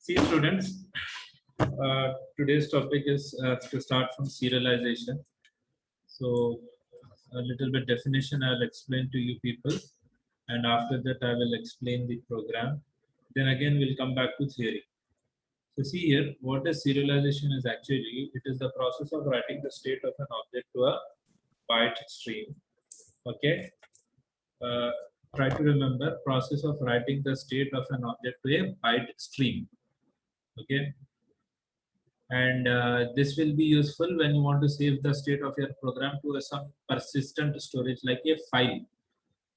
See, students, today's topic is to start from serialization. So, a little bit definition I'll explain to you people, and after that I will explain the program. Then again we'll come back to theory. So see here, what is serialization is actually, it is the process of writing the state of an object to a byte stream. Okay. Uh, Try to remember process of writing the state of an object to a byte stream. Okay. And this will be useful when you want to save the state of your program to some persistent storage like a file.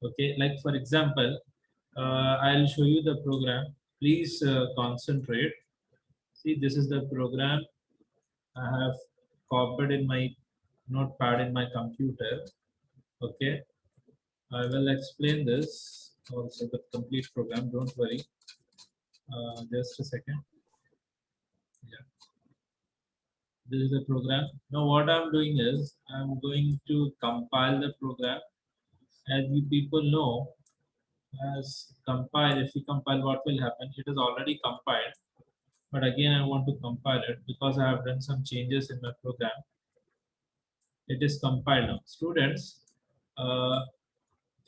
Okay, like for example, I'll show you the program. Please concentrate. See, this is the program I have copied in my notepad in my computer. Okay, I will explain this also, the complete program, don't worry. Just a second. Yeah, this is the program. Now what I'm doing is I'm going to compile the program. As you people know, as compile, if you compile, what will happen? It is already compiled, but again I want to compile it because I have done some changes in my program. It is compiled now. Students,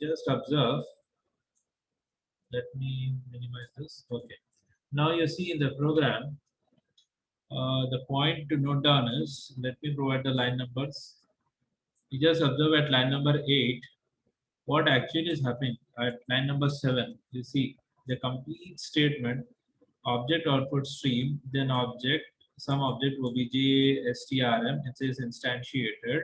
just observe. Let me minimize this. Okay, now you see in the program, the point to note down is, let me provide the line numbers. You just observe at line number 8 what actually is happening. At line number 7, you see the complete statement: object output stream, then object, some object obj strm, it says instantiated,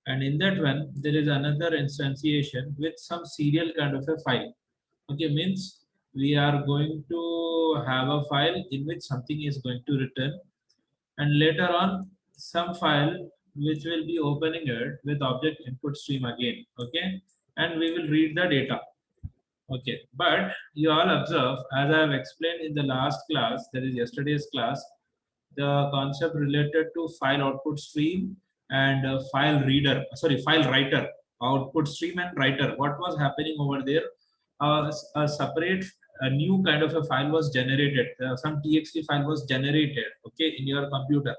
and in that one there is another instantiation with some serial kind of a file. Okay, means we are going to have a file in which something is going to return, and later on some file which will be opening it with object input stream again. Okay, and we will read the data. Okay, but you all observe, as I have explained in the last class, that is yesterday's class, the concept related to file output stream and file reader, sorry, file writer, output stream and writer. What was happening over there? A separate, a new kind of a file was generated. Some txt file was generated. Okay, in your computer.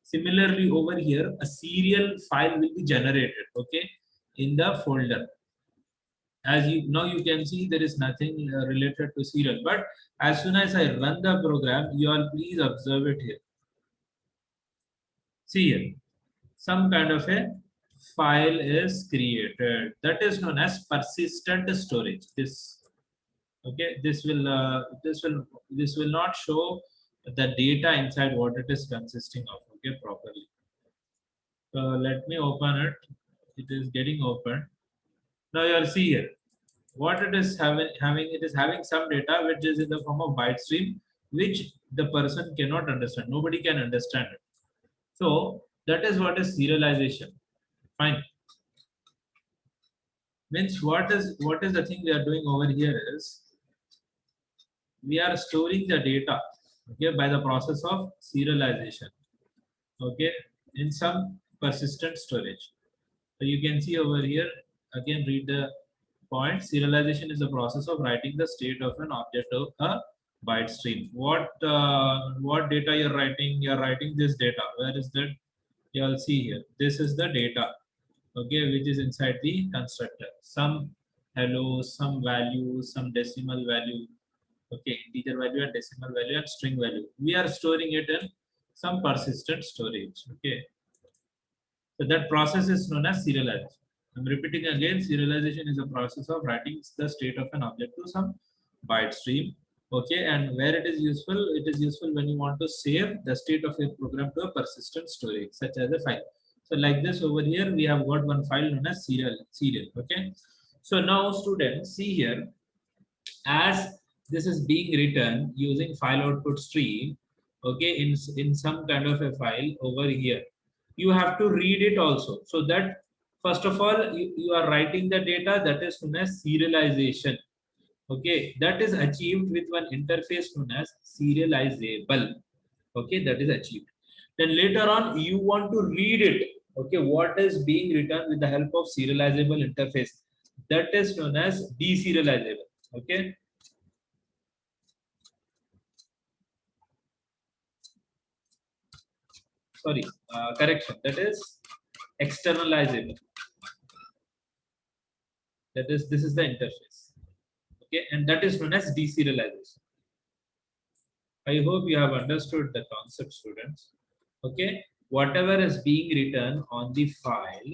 Similarly, over here, a serial file will be generated. Okay, in the folder. As you now you can see there is nothing related to serial, but as soon as I run the program, you all please observe it here. See here, some kind of a file is created that is known as persistent storage. This, okay, this will not show the data inside what it is consisting of, okay, properly. So let me open it. It is getting open. Now you all see here what it is having. It is having some data which is in the form of byte stream, which the person cannot understand. Nobody can understand it. So that is what is serialization. Fine. Means what is the thing we are doing over here is we are storing the data, okay, by the process of serialization, okay, in some persistent storage. So you can see over here, again read the point. Serialization is the process of writing the state of an object to a byte stream. What data you're writing? You're writing this data. Where is that? You'll see here. This is the data, okay, which is inside the constructor. Some hello, some value, some decimal value, okay, integer value and decimal value and string value. We are storing it in some persistent storage. Okay, so that process is known as serialization. I'm repeating again, serialization is a process of writing the state of an object to some byte stream. Okay, and where it is useful? It is useful when you want to save the state of your program to a persistent storage, such as a file. So like this over here, we have got one file known as serial. Okay. So now students, see here, as this is being written using file output stream, okay, in some kind of a file over here, you have to read it also. So that first of all, you are writing the data, that is known as serialization. Okay, that is achieved with one interface known as serializable. Okay, that is achieved. Then later on you want to read it. Okay, what is being written with the help of serializable interface, that is known as deserializable. Okay, sorry, correction, that is externalizable. That is, this is the interface. Okay, and that is known as deserialization. I hope you have understood the concept, students. Okay, whatever is being written on the file,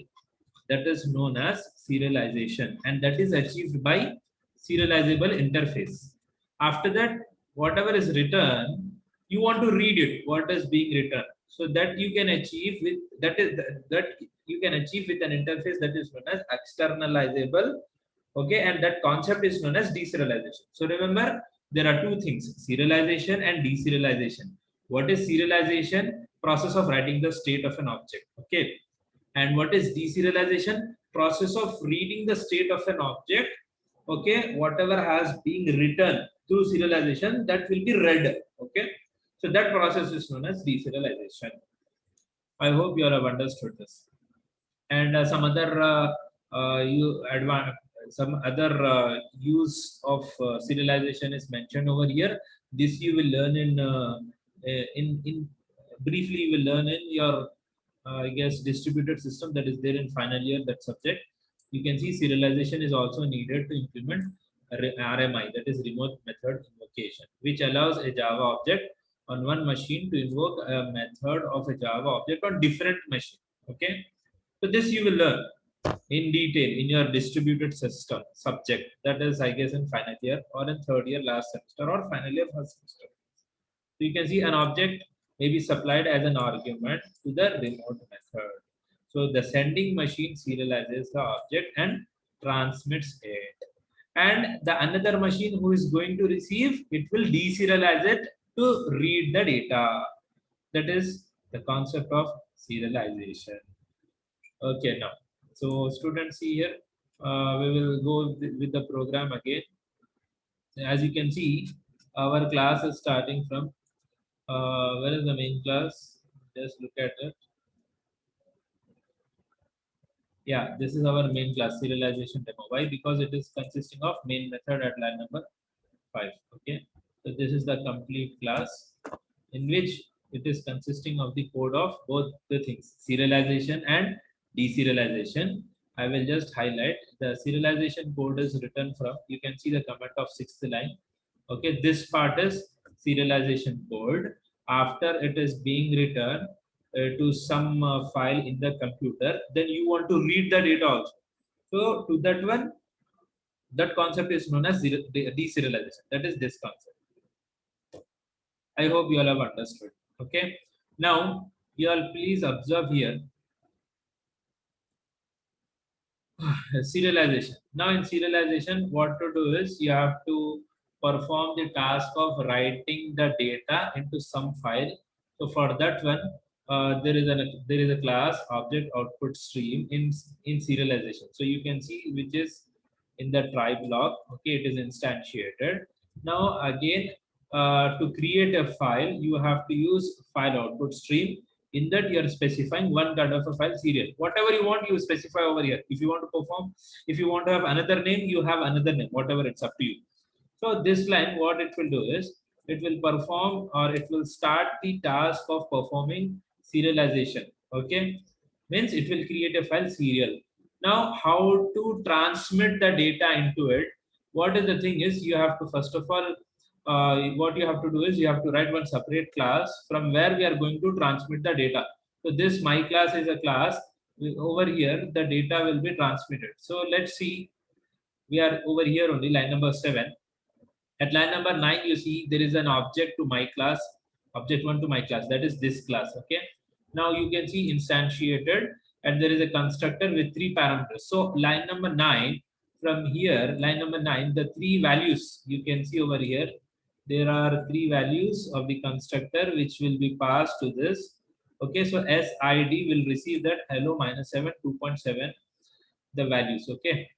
that is known as serialization, and that is achieved by serializable interface. After that, whatever is written, you want to read it, what is being written, so that you can achieve with that you can achieve with an interface that is known as externalizable. Okay, and that concept is known as deserialization. So remember, there are two things, serialization and deserialization. What is serialization? Process of writing the state of an object. Okay, and what is deserialization? Process of reading the state of an object. Okay, whatever has been written through serialization, that will be read. Okay, so that process is known as deserialization. I hope you all have understood this. And some other some other use of serialization is mentioned over here. This you will learn in briefly you will learn in your I guess distributed system, that is there in final year, that subject. You can see serialization is also needed to implement RMI, that is remote method invocation, which allows a Java object on one machine to invoke a method of a Java object on different machine. Okay, so this you will learn in detail in your distributed system subject, that is I guess in final year or in third year last semester or final year first semester. So you can see an object may be supplied as an argument to the remote method. So the sending machine serializes the object and transmits it. And the another machine who is going to receive it will deserialize it to read the data. That is the concept of serialization. Okay, now, so students see here, we will go with the program again. As you can see, our class is starting from where is the main class? Just look at it. Yeah, this is our main class, serialization demo. Why? Because it is consisting of main method at line number 5. Okay, so this is the complete class in which it is consisting of the code of both the things, serialization and deserialization. I will just highlight the serialization code is written from, you can see the comment of 6th line. Okay, this part is serialization code. After it is being written to some file in the computer, then you want to read the data also. So to that one, that concept is known as deserialization. That is this concept. I hope you all have understood. Okay. Now, you all please observe here serialization. Now, in serialization, what to do is you have to perform the task of writing the data into some file. So for that one, there is a class object output stream in serialization. So you can see which is in the try block. Okay, it is instantiated. Now again, to create a file, you have to use file output stream. In that you are specifying one kind of a file serial. Whatever you want, you specify over here. If you want to perform, if you want to have another name, you have another name, whatever, it's up to you. So this line, what it will do is, it will perform or it will start the task of performing serialization. Okay, means it will create a file serial. Now, how to transmit the data into it? What is the thing is, you have to first of all, what you have to do is you have to write one separate class from where we are going to transmit the data. So this my class is a class. Over here, the data will be transmitted. So let's see, we are over here only line number 7. At line number 9, you see there is an object to my class, object 1 to my class, that is this class. Okay, now you can see instantiated, and there is a constructor with 3 parameters. So line number 9, from here, line number 9, the 3 values you can see over here, there are 3 values of the constructor which will be passed to this. Okay, so SID will receive that hello -7 2.7 the values. Okay,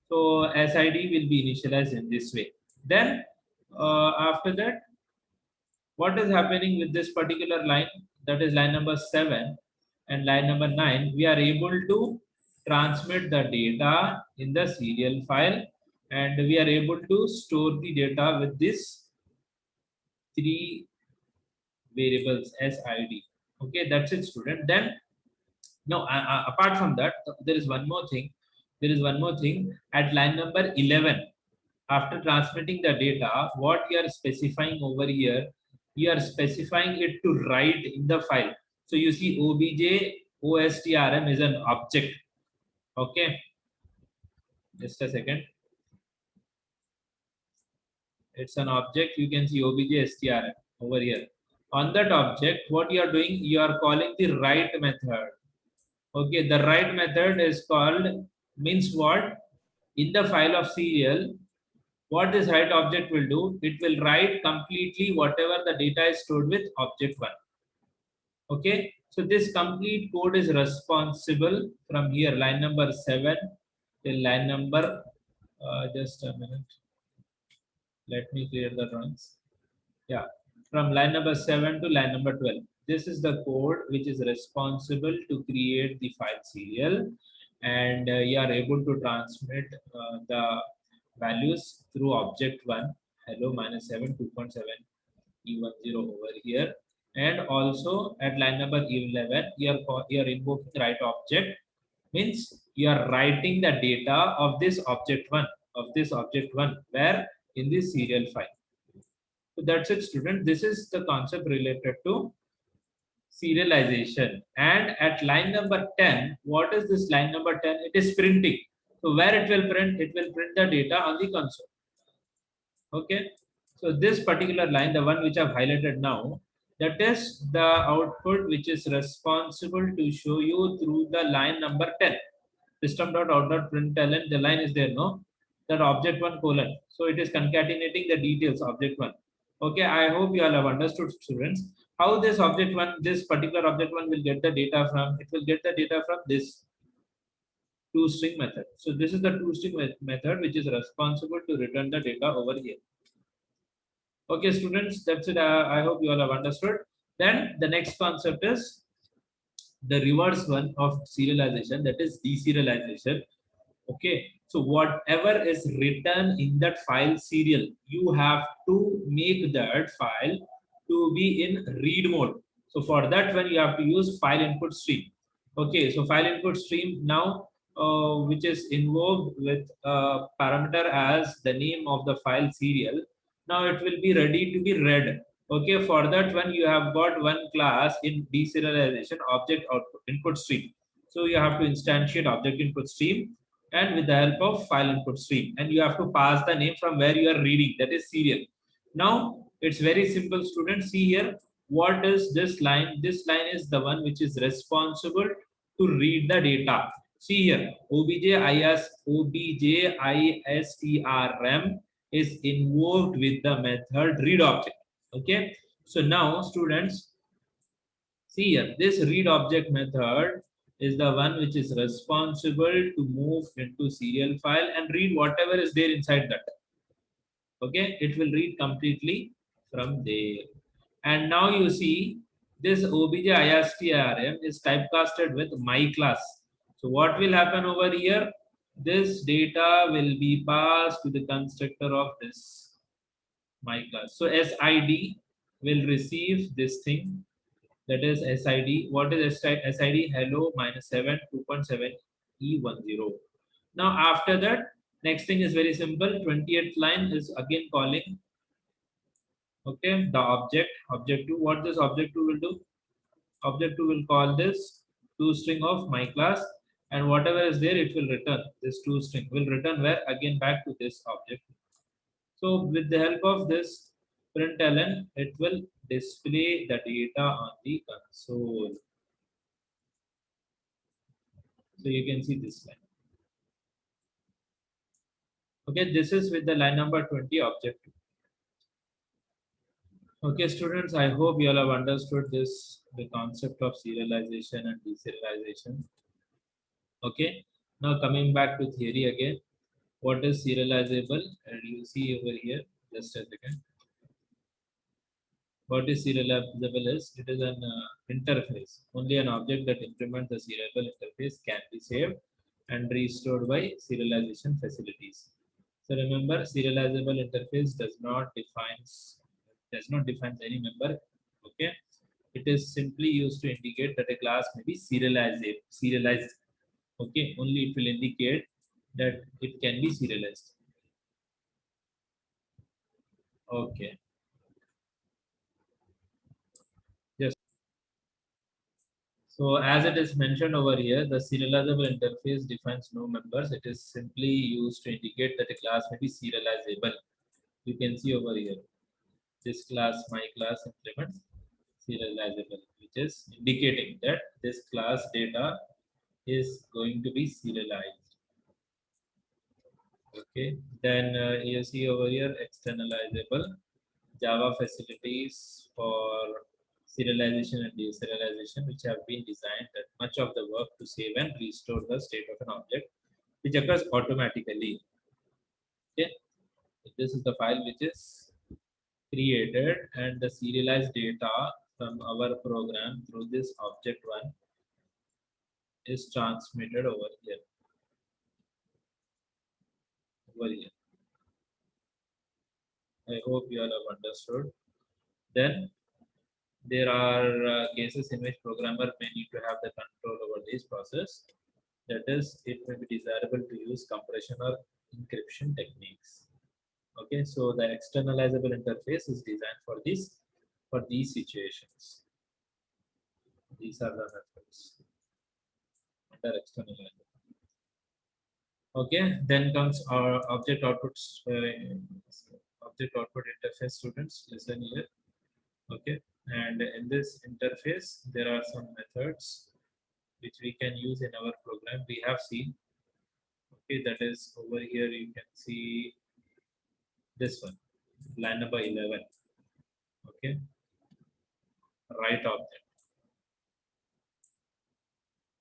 so SID will be initialized in this way. Then after that, what is happening with this particular line, that is line number 7 and line number 9, we are able to transmit the data in the serial file, and we are able to store the data with this 3 variables SID. Okay, that's it, student. Then now, apart from that, there is one more thing. There is one more thing at line number 11. After transmitting the data, what you are specifying over here, you are specifying it to write in the file. So you see obj ostrm is an object. Okay, just a second. It's an object. You can see obj strm over here. On that object, what you are doing, you are calling the write method. Okay, the write method is called, means what? In the file of serial, what this write object will do, it will write completely whatever the data is stored with object 1. Okay, so this complete code is responsible from here, line number 7 till line number, just a minute, let me clear the runs. Yeah, from line number 7 to line number 12. This is the code which is responsible to create the file serial, and you are able to transmit the values through object 1, hello minus 7 2.7 E10 over here, and also at line number 11 you are invoking write object, means you are writing the data of this object 1, where in this serial file. So that's it, student. This is the concept related to serialization. And at line number 10, what is this line number 10? It is printing. So where it will print? It will print the data on the console. Okay. So this particular line, the one which I've highlighted now, that is the output which is responsible to show you through the line number 10. System.out.println, the line is there, no? That object 1 colon. So it is concatenating the details object 1. Okay, I hope you all have understood, students, how this object 1, this particular object 1 will get the data from. It will get the data from this toString method. So this is the toString method which is responsible to return the data over here. Okay, students, that's it. I hope you all have understood. Then the next concept is the reverse one of serialization, that is deserialization. Okay, so whatever is written in that file serial, you have to make that file to be in read mode. So for that one, you have to use file input stream. Okay, so file input stream now, which is invoked with a parameter as the name of the file serial. Now it will be ready to be read. Okay, for that one, you have got one class in deserialization, object output input stream. So you have to instantiate object input stream and with the help of file input stream, and you have to pass the name from where you are reading, that is serial. Now it's very simple, students. See here, what is this line? This line is the one which is responsible to read the data. See here, objstrm is invoked with the method read object. Okay, so now students, see here, this read object method is the one which is responsible to move into serial file and read whatever is there inside that. Okay, it will read completely from there. And now you see this objstrm is typecasted with my class. So what will happen over here? This data will be passed to the constructor of this my class. So SID will receive this thing, that is SID. What is SID? Hello minus 7 2.7 E10. Now after that, next thing is very simple. 20th line is again calling, okay, the object 2. What this object 2 will do? Object 2 will call this toString of my class, and whatever is there, it will return. This toString will return where? Again back to this object. So with the help of this println, it will display the data on the console. So you can see this line. Okay, this is with the line number 20 object. Okay, students, I hope you all have understood this, the concept of serialization and deserialization. Okay, now coming back to theory again. What is serializable? And you see over here, just a second. What is serializable is, it is an interface. Only an object that implements the serializable interface can be saved and restored by serialization facilities. So remember, serializable interface does not define any member. Okay, It is simply used to indicate that a class may be serialized. Okay, only it will indicate that it can be serialized. Okay, yes. So as it is mentioned over here, the serializable interface defines no members. It is simply used to indicate that a class may be serializable. You can see over here, this class, my class implements serializable, which is indicating that this class data is going to be serialized. Okay, then you see over here externalizable Java facilities for serialization and deserialization, which have been designed that much of the work to save and restore the state of an object, which occurs automatically. Okay, this is the file which is created, and the serialized data from our program through this object one is transmitted over here. Over here. I hope you all have understood. Then there are cases in which programmer may need to have the control over this process. That is, it may be desirable to use compression or encryption techniques. Okay, so the externalizable interface is designed for this, for these situations. These are the methods that are externalizable. Okay, then comes our object output interface. Students, listen here. Okay, and in this interface there are some methods which we can use in our program. We have seen, okay, that is over here. You can see this one, line number 11. Okay, write object.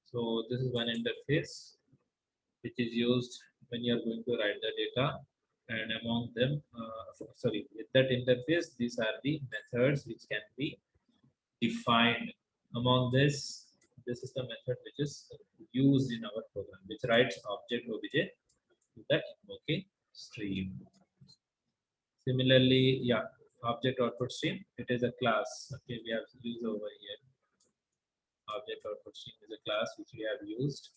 So this is one interface which is used when you are going to write the data, and among them, sorry, with that interface, these are the methods which can be defined. Among this is the method which is used in our program, which writes object obj to the invoking stream. Similarly, yeah, object output stream, it is a class. Okay, we have used over here. Object output stream is a class which we have used.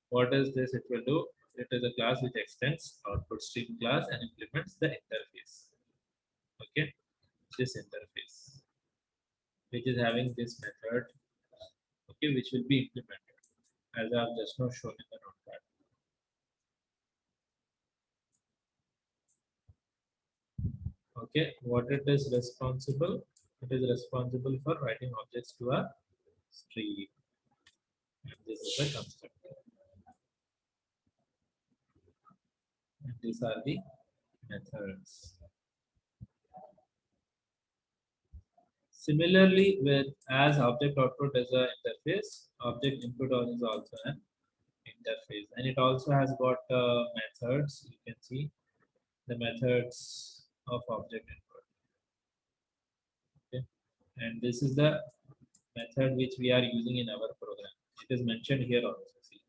What is this? It will do. It is a class which extends output stream class and implements the interface. Okay, this interface, which is having this method. Okay, which will be implemented as I have just now shown in the notepad. Okay, what it is responsible? It is responsible for writing objects to a stream. And this is the constructor. And these are the methods. Similarly, with as object output as an interface, object input is also an interface, and it also has got methods. You can see the methods of object input. Okay, and this is the method which we are using in our program. It is mentioned here also. See,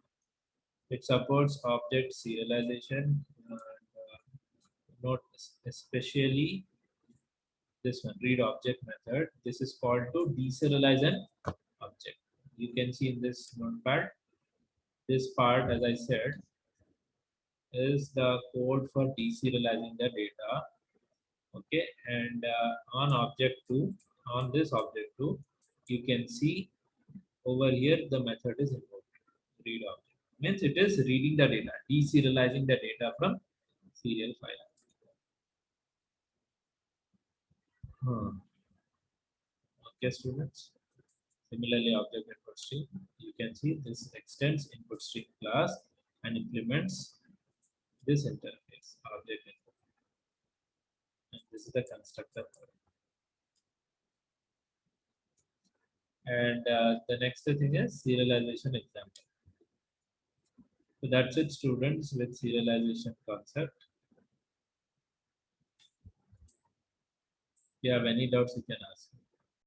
it supports object serialization. Note especially this one, read object method. This is called to deserialize an object. You can see in this notepad, this part, as I said, is the code for deserializing the data. Okay, and on object 2, on this object 2, you can see over here the method is invoked. Read object means it is reading the data, deserializing the data from serial file. Okay, students. Similarly, object input stream, you can see this extends input stream class and implements this interface, object input. And this is the constructor. And the next thing is serialization example. So that's it, students, with serialization concept. If you have any doubts, you can ask.